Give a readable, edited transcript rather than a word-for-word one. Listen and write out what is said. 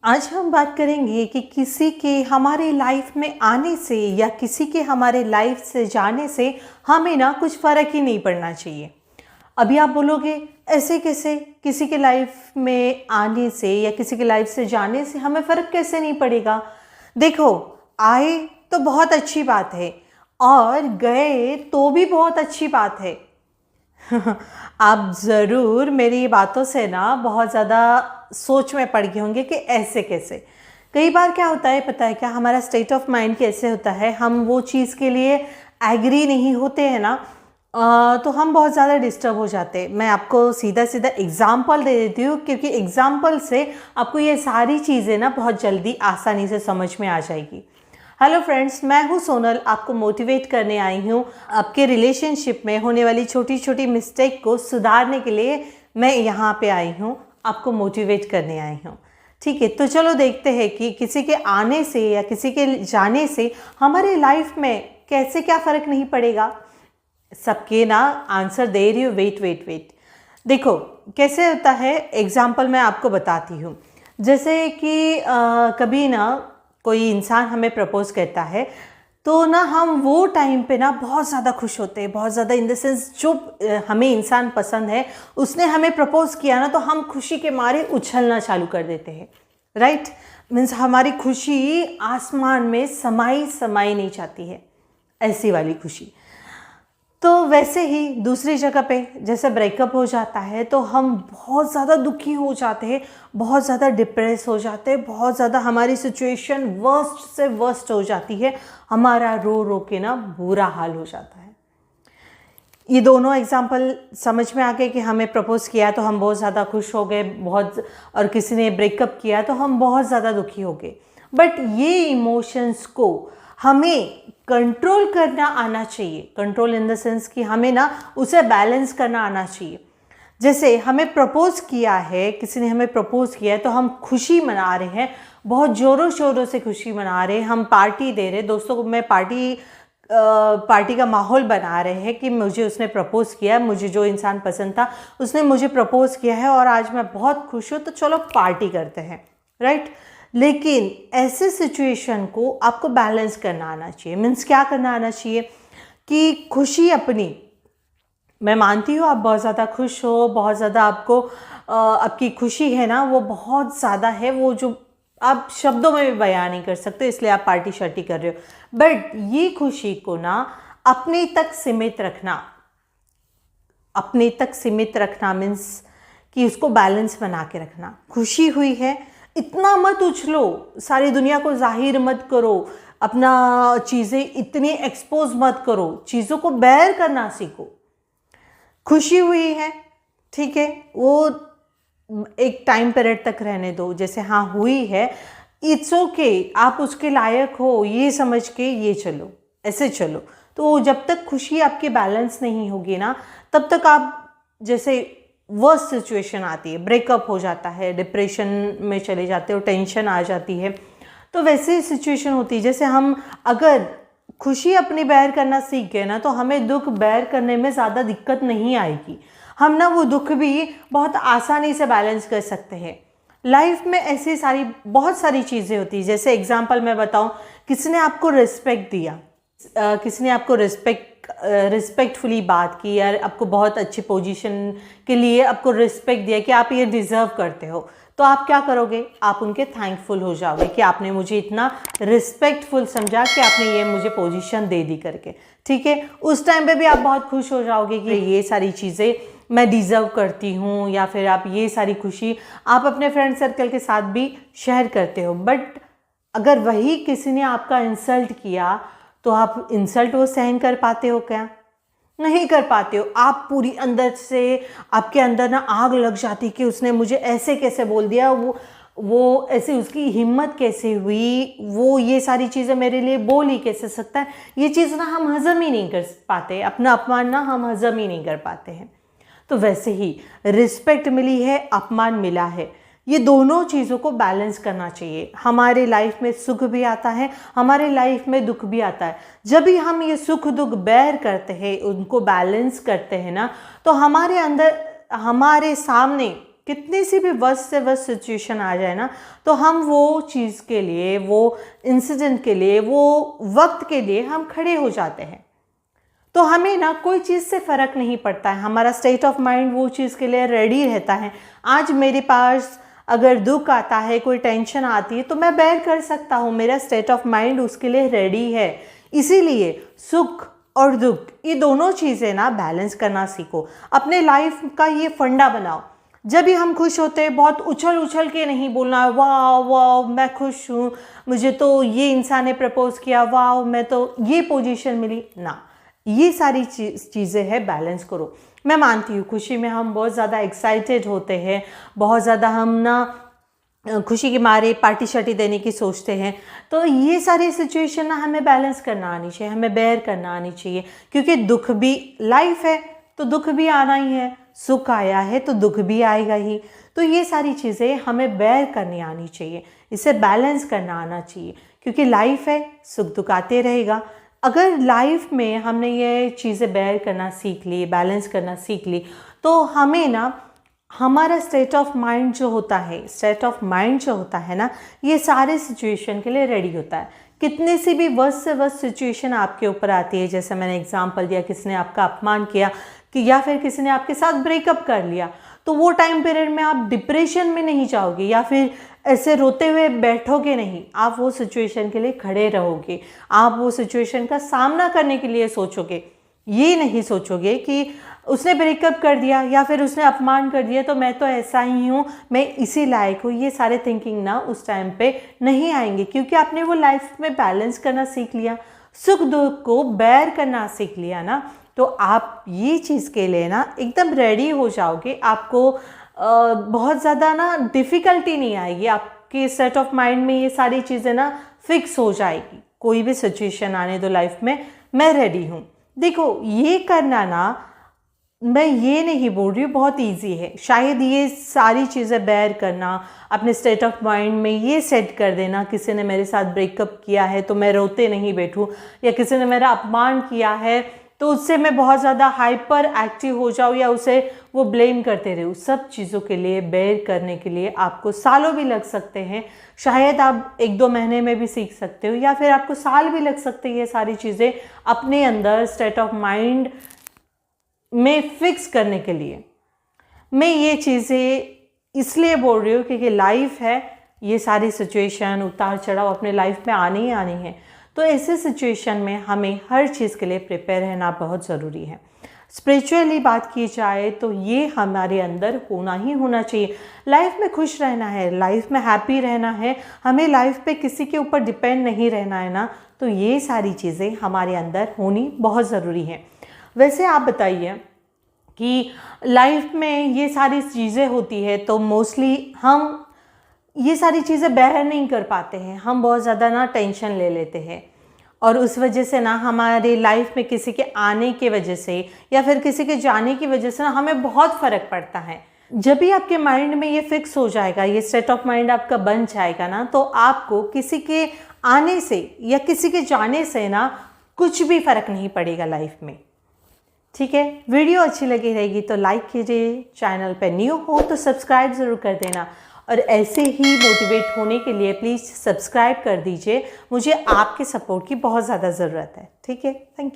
आज हम बात करेंगे कि किसी के हमारे लाइफ में आने से या किसी के हमारे लाइफ से जाने से हमें ना कुछ फ़र्क ही नहीं पड़ना चाहिए। अभी आप बोलोगे ऐसे कैसे, किसी के लाइफ में आने से या किसी के लाइफ से जाने से हमें फ़र्क कैसे नहीं पड़ेगा। देखो, आए तो बहुत अच्छी बात है और गए तो भी बहुत अच्छी बात है। आप ज़रूर मेरी बातों से ना बहुत ज़्यादा सोच में पड़ गए होंगे कि ऐसे कैसे। कई बार क्या होता है पता है क्या, हमारा स्टेट ऑफ माइंड कैसे होता है, हम वो चीज़ के लिए एग्री नहीं होते हैं ना, तो हम बहुत ज़्यादा डिस्टर्ब हो जाते हैं। मैं आपको सीधा सीधा एग्जाम्पल दे देती हूँ, क्योंकि एग्जाम्पल से आपको ये सारी चीज़ें ना बहुत जल्दी आसानी से समझ में आ जाएगी। हेलो फ्रेंड्स, मैं हूँ सोनल, आपको मोटिवेट करने आई हूँ। आपके रिलेशनशिप में होने वाली छोटी छोटी मिस्टेक को सुधारने के लिए मैं यहाँ पे आई हूँ, आपको मोटिवेट करने आई हूँ। ठीक है, तो चलो देखते हैं कि किसी के आने से या किसी के जाने से हमारे लाइफ में कैसे क्या फ़र्क नहीं पड़ेगा। सबके ना आंसर दे रही हूँ, वेट। देखो कैसे होता है, एग्जाम्पल मैं आपको बताती हूँ। जैसे कि कभी ना कोई इंसान हमें प्रपोज करता है तो ना हम वो टाइम पे ना बहुत ज़्यादा खुश होते हैं, बहुत ज़्यादा इन द सेंस जो हमें इंसान पसंद है उसने हमें प्रपोज किया ना, तो हम खुशी के मारे उछलना चालू कर देते हैं। राइट, मीन्स हमारी खुशी आसमान में समाई नहीं चाहती है, ऐसी वाली खुशी। तो वैसे ही दूसरी जगह पे जैसे ब्रेकअप हो जाता है तो हम बहुत ज़्यादा दुखी हो जाते हैं, बहुत ज़्यादा डिप्रेस हो जाते हैं, बहुत ज़्यादा हमारी सिचुएशन वर्स्ट से वर्स्ट हो जाती है, हमारा रो रो के ना बुरा हाल हो जाता है। ये दोनों एग्जाम्पल समझ में आ गए कि हमें प्रपोज किया तो हम बहुत ज़्यादा खुश हो गए बहुत, और किसी ने ब्रेकअप किया तो हम बहुत ज़्यादा दुखी हो गए। बट ये इमोशंस को हमें कंट्रोल करना आना चाहिए। कंट्रोल इन द सेंस कि हमें ना उसे बैलेंस करना आना चाहिए। जैसे हमें प्रपोज किया है, किसी ने हमें प्रपोज किया है तो हम खुशी मना रहे हैं, बहुत ज़ोरों शोरों से खुशी मना रहे हैं, हम पार्टी दे रहे हैं, दोस्तों को मैं पार्टी का माहौल बना रहे हैं कि मुझे उसने प्रपोज किया, मुझे जो इंसान पसंद था उसने मुझे प्रपोज किया है और आज मैं बहुत खुश हूँ, तो चलो पार्टी करते हैं। राइट, लेकिन ऐसे सिचुएशन को आपको बैलेंस करना आना चाहिए। मीन्स क्या करना आना चाहिए कि खुशी अपनी, मैं मानती हूँ आप बहुत ज़्यादा खुश हो, बहुत ज़्यादा आपको आपकी खुशी है ना वो बहुत ज़्यादा है, वो जो आप शब्दों में भी बयान नहीं कर सकते, इसलिए आप पार्टी शार्टी कर रहे हो। बट ये खुशी को ना अपने तक सीमित रखना, अपने तक सीमित रखना मीन्स कि उसको बैलेंस बना के रखना। खुशी हुई है, इतना मत उछलो, सारी दुनिया को जाहिर मत करो, अपना चीज़ें इतनी एक्सपोज मत करो, चीज़ों को बेयर करना सीखो। खुशी हुई है, ठीक है, वो एक टाइम पीरियड तक रहने दो, जैसे हाँ हुई है, इट्स ओके, आप उसके लायक हो ये समझ के ये चलो, ऐसे चलो। तो जब तक खुशी आपकी बैलेंस नहीं होगी ना, तब तक आप, जैसे वर्स्ट सिचुएशन आती है, ब्रेकअप हो जाता है, डिप्रेशन में चले जाते हो, टेंशन आ जाती है, तो वैसे सिचुएशन होती है। जैसे हम अगर खुशी अपनी बेयर करना सीख गए ना, तो हमें दुख बेयर करने में ज़्यादा दिक्कत नहीं आएगी, हम ना वो दुख भी बहुत आसानी से बैलेंस कर सकते हैं। लाइफ में ऐसी बहुत सारी चीज़ें होती है। जैसे एग्जांपल मैं बताऊं, किसी ने आपको रिस्पेक्ट दिया, किसी ने आपको रिस्पेक्टफुली बात की, यार आपको बहुत अच्छी पोजीशन के लिए आपको रिस्पेक्ट दिया कि आप ये डिज़र्व करते हो, तो आप क्या करोगे, आप उनके थैंकफुल हो जाओगे कि आपने मुझे इतना रिस्पेक्टफुल समझा कि आपने ये मुझे पोजीशन दे दी करके। ठीक है, उस टाइम पे भी आप बहुत खुश हो जाओगे कि ये सारी चीज़ें मैं डिज़र्व करती हूँ, या फिर आप ये सारी खुशी आप अपने फ्रेंड सर्कल के साथ भी शेयर करते हो। बट अगर वही किसी ने आपका इंसल्ट किया तो आप इंसल्ट वो सहन कर पाते हो क्या? नहीं कर पाते हो। आप पूरी अंदर से, आपके अंदर ना आग लग जाती कि उसने मुझे ऐसे कैसे बोल दिया, वो ऐसे उसकी हिम्मत कैसे हुई, वो ये सारी चीज़ें मेरे लिए बोल ही कैसे सकता है। ये चीज़ ना हम हज़म ही नहीं कर पाते, अपना अपमान ना हम हज़म ही नहीं कर पाते हैं। तो वैसे ही रिस्पेक्ट मिली है, अपमान मिला है, ये दोनों चीज़ों को बैलेंस करना चाहिए। हमारे लाइफ में सुख भी आता है, हमारे लाइफ में दुख भी आता है। जब भी हम ये सुख दुख बेयर करते हैं, उनको बैलेंस करते हैं ना, तो हमारे अंदर, हमारे सामने कितनी सी भी वर्स्ट से वर्स्ट सिचुएशन आ जाए ना, तो हम वो चीज़ के लिए, वो इंसिडेंट के लिए, वो वक्त के लिए हम खड़े हो जाते हैं। तो हमें ना कोई चीज़ से फ़र्क नहीं पड़ता है, हमारा स्टेट ऑफ माइंड वो चीज़ के लिए रेडी रहता है। आज मेरे पास अगर दुख आता है, कोई टेंशन आती है, तो मैं बेयर कर सकता हूँ, मेरा स्टेट ऑफ माइंड उसके लिए रेडी है। इसीलिए सुख और दुख ये दोनों चीज़ें ना बैलेंस करना सीखो, अपने लाइफ का ये फंडा बनाओ। जब भी हम खुश होते हैं, बहुत उछल उछल के नहीं बोलना वाह वाह मैं खुश हूँ, मुझे तो ये इंसान ने प्रपोज किया, वाह मैं तो ये पोजीशन मिली ना, ये सारी चीज़ें हैं बैलेंस करो। मैं मानती हूँ खुशी में हम बहुत ज़्यादा एक्साइटेड होते हैं, बहुत ज़्यादा हम ना खुशी के मारे पार्टी शार्टी देने की सोचते हैं, तो ये सारी सिचुएशन ना हमें बैलेंस करना आनी चाहिए, हमें बेयर करना आनी चाहिए। क्योंकि दुख भी, लाइफ है तो दुख भी आना ही है, सुख आया है तो दुख भी आएगा ही। तो ये सारी चीज़ें हमें बेयर करनी आनी चाहिए, इसे बैलेंस करना आना चाहिए। क्योंकि लाइफ है, सुख दुख आते रहेगा। अगर लाइफ में हमने ये चीज़ें बेयर करना सीख ली, बैलेंस करना सीख ली, तो हमें ना हमारा स्टेट ऑफ माइंड जो होता है ना, ये सारे सिचुएशन के लिए रेडी होता है। कितने सी भी वर्स्ट से वर्स्ट सिचुएशन आपके ऊपर आती है, जैसे मैंने एग्जांपल दिया, किसी ने आपका अपमान किया कि या फिर किसी ने आपके साथ ब्रेकअप कर लिया, तो वो टाइम पीरियड में आप डिप्रेशन में नहीं जाओगे या फिर ऐसे रोते हुए बैठोगे नहीं, आप वो सिचुएशन के लिए खड़े रहोगे, आप वो सिचुएशन का सामना करने के लिए सोचोगे। ये नहीं सोचोगे कि उसने ब्रेकअप कर दिया या फिर उसने अपमान कर दिया तो मैं तो ऐसा ही हूँ, मैं इसी लायक हूँ। ये सारे थिंकिंग ना उस टाइम पे नहीं आएंगे, क्योंकि आपने वो लाइफ में बैलेंस करना सीख लिया, सुख दुख को बेयर करना सीख लिया ना, तो आप ये चीज़ के लिए ना एकदम रेडी हो जाओगे। आपको बहुत ज़्यादा ना डिफ़िकल्टी नहीं आएगी, आपके सेट ऑफ माइंड में ये सारी चीज़ें ना फिक्स हो जाएगी। कोई भी सिचुएशन आने दो लाइफ में, मैं रेडी हूँ। देखो ये करना ना, मैं ये नहीं बोल रही हूँ बहुत इजी है, शायद ये सारी चीज़ें बेयर करना, अपने स्टेट ऑफ माइंड में ये सेट कर देना, किसी ने मेरे साथ ब्रेकअप किया है तो मैं रोते नहीं बैठूँ, या किसी ने मेरा अपमान किया है तो उससे मैं बहुत ज़्यादा हाइपर एक्टिव हो जाऊँ या उसे वो ब्लेम करते रहूँ। सब चीज़ों के लिए बेयर करने के लिए आपको सालों भी लग सकते हैं, शायद आप 1-2 महीने में भी सीख सकते हो, या फिर आपको साल भी लग सकते हैं ये सारी चीज़ें अपने अंदर स्टेट ऑफ माइंड में फिक्स करने के लिए। मैं ये चीज़ें इसलिए बोल रही हूँ क्योंकि लाइफ है, ये सारी सिचुएशन उतार चढ़ाव अपने लाइफ में आनी ही आनी है। तो ऐसे सिचुएशन में हमें हर चीज़ के लिए प्रिपेयर रहना बहुत ज़रूरी है। स्पिरिचुअली बात की जाए तो ये हमारे अंदर होना ही होना चाहिए। लाइफ में खुश रहना है, लाइफ में हैप्पी रहना है, हमें लाइफ पे किसी के ऊपर डिपेंड नहीं रहना है ना, तो ये सारी चीज़ें हमारे अंदर होनी बहुत ज़रूरी है। वैसे आप बताइए कि लाइफ में ये सारी चीज़ें होती है तो मोस्टली हम ये सारी चीज़ें बेयर नहीं कर पाते हैं, हम बहुत ज़्यादा ना टेंशन ले लेते हैं, और उस वजह से ना हमारे लाइफ में किसी के आने की वजह से या फिर किसी के जाने की वजह से ना हमें बहुत फ़र्क पड़ता है। जब भी आपके माइंड में ये फिक्स हो जाएगा, ये स्टेट ऑफ माइंड आपका बन जाएगा ना, तो आपको किसी के आने से या किसी के जाने से ना कुछ भी फ़र्क नहीं पड़ेगा लाइफ में। ठीक है, वीडियो अच्छी लगी रहेगी तो लाइक कीजिए, चैनल पे न्यू हो तो सब्सक्राइब ज़रूर कर देना, और ऐसे ही मोटिवेट होने के लिए प्लीज़ सब्सक्राइब कर दीजिए। मुझे आपके सपोर्ट की बहुत ज़्यादा ज़रूरत है। ठीक है, थैंक यू।